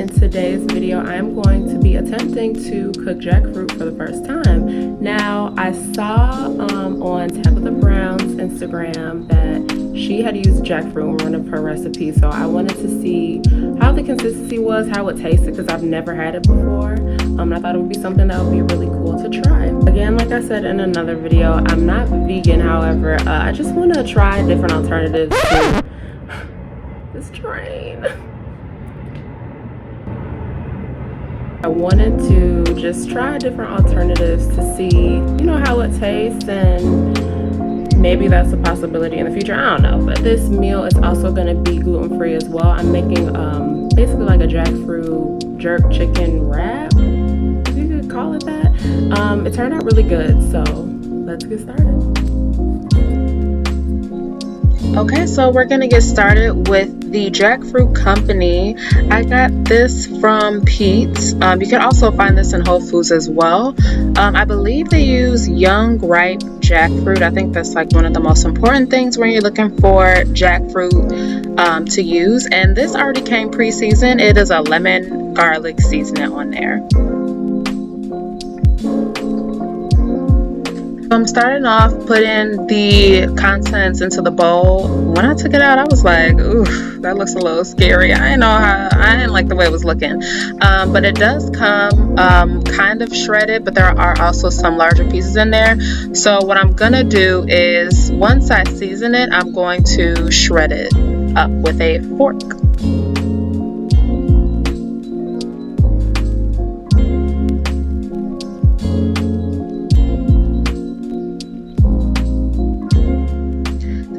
In today's video, I'm going to be attempting to cook jackfruit for the first time. Now, I saw on Tabitha Brown's Instagram that she had used jackfruit in one of her recipes, so I wanted to see how the consistency was, how it tasted, because I've never had it before. I thought it would be something that would be really cool to try. Again, like I said in another video, I'm not vegan, however, I just want to try different alternatives to this train. I wanted to just try different alternatives to see, how it tastes, and maybe that's a possibility in the future. I don't know. But this meal is also going to be gluten-free as well. I'm making basically like a jackfruit jerk chicken wrap, if you could call it that. It turned out really good, so let's get started. Okay, so we're gonna get started with the Jackfruit Company. I got this from Pete's. You can also find this in Whole Foods as well. I believe they use young, ripe jackfruit. I think that's like one of the most important things when you're looking for jackfruit to use. And this already came pre-seasoned. It is a lemon garlic seasoning on there. I'm starting off putting the contents into the bowl. When I took it out, I was like, ooh, that looks a little scary. I didn't like the way it was looking. But it does come kind of shredded, but there are also some larger pieces in there. So what I'm gonna do is, once I season it, I'm going to shred it up with a fork.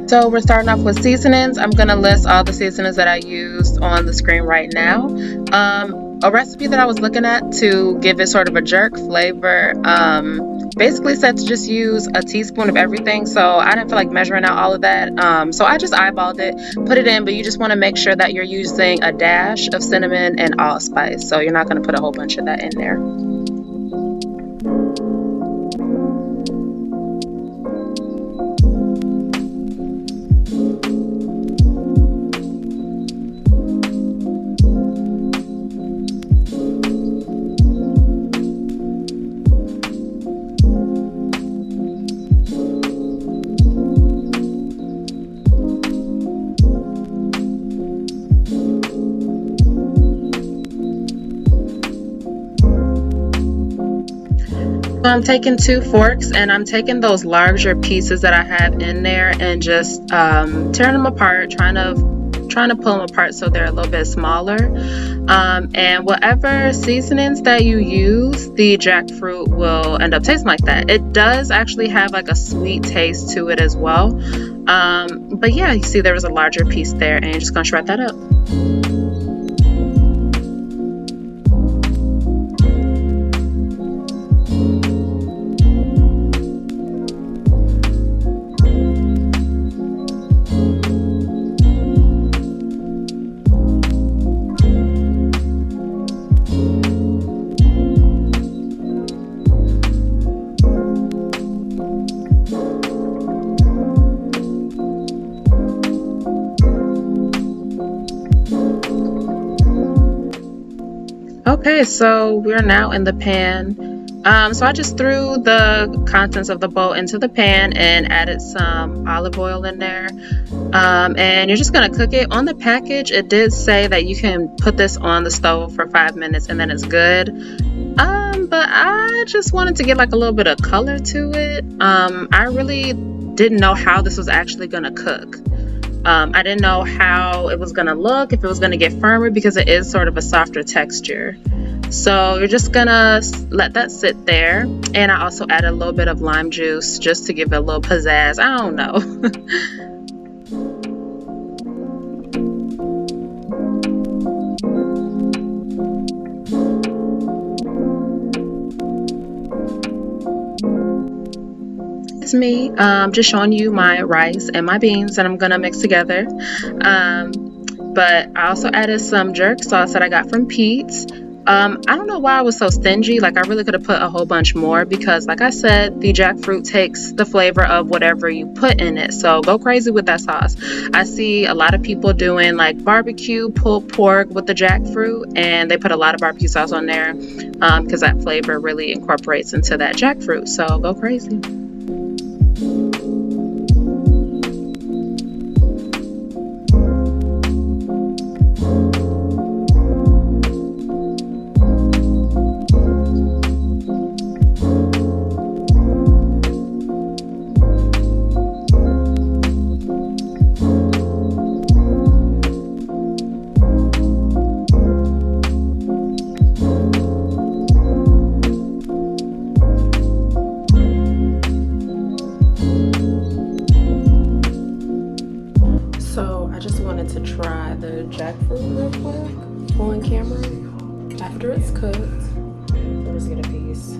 So we're starting off with seasonings. I'm going to list all the seasonings that I used on the screen right now. A recipe that I was looking at to give it sort of a jerk flavor basically said to just use a teaspoon of everything. So I didn't feel like measuring out all of that. So I just eyeballed it, put it in, but you just want to make sure that you're using a dash of cinnamon and allspice. So you're not going to put a whole bunch of that in there. So I'm taking 2 forks and I'm taking those larger pieces that I have in there and just tearing them apart, trying to pull them apart so they're a little bit smaller. And whatever seasonings that you use, the jackfruit will end up tasting like that. It does actually have like a sweet taste to it as well. But yeah, you see there was a larger piece there, and you're just gonna shred that up. Okay, so we're now in the pan. So I just threw the contents of the bowl into the pan and added some olive oil in there. And you're just gonna cook it. On the package, it did say that you can put this on the stove for 5 minutes and then it's good. But I just wanted to get like a little bit of color to it. I really didn't know how this was actually gonna cook. I didn't know how it was gonna look, if it was gonna get firmer, because it is sort of a softer texture. So you're just gonna let that sit there. And I also added a little bit of lime juice just to give it a little pizzazz. I don't know. It's me just showing you my rice and my beans that I'm gonna mix together. But I also added some jerk sauce that I got from Pete's. I don't know why I was so stingy. Like, I really could have put a whole bunch more because, like I said, the jackfruit takes the flavor of whatever you put in it. So go crazy with that sauce. I see a lot of people doing like barbecue pulled pork with the jackfruit, and they put a lot of barbecue sauce on there because that flavor really incorporates into that jackfruit. So go crazy. So I just wanted to try the jackfruit real quick on camera after it's cooked. Let me just get a piece.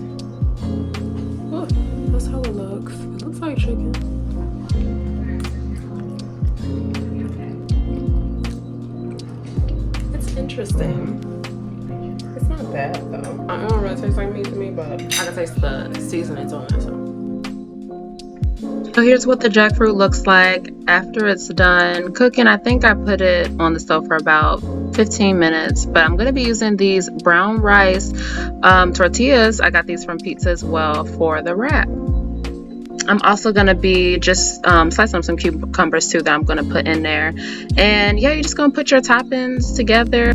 Ooh, that's how it looks. It looks like chicken. It's interesting. It's not bad though. I don't really taste like meat to me, but I can taste the seasonings on it. So here's what the jackfruit looks like after it's done cooking. I think I put it on the stove for about 15 minutes, but I'm going to be using these brown rice tortillas. I got these from Pizza as well for the wrap. I'm also going to be just slicing up some cucumbers too that I'm going to put in there. And yeah, you're just going to put your toppings together.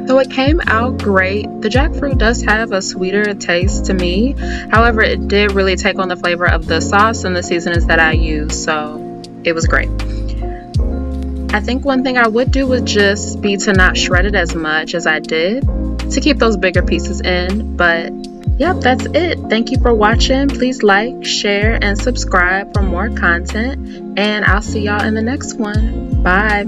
So it came out great. The jackfruit does have a sweeter taste to me. However, it did really take on the flavor of the sauce and the seasonings that I used, so it was great. I think one thing I would do would just be to not shred it as much as I did to keep those bigger pieces in. But yep, that's it. Thank you for watching. Please like, share, and subscribe for more content. And I'll see y'all in the next one. Bye.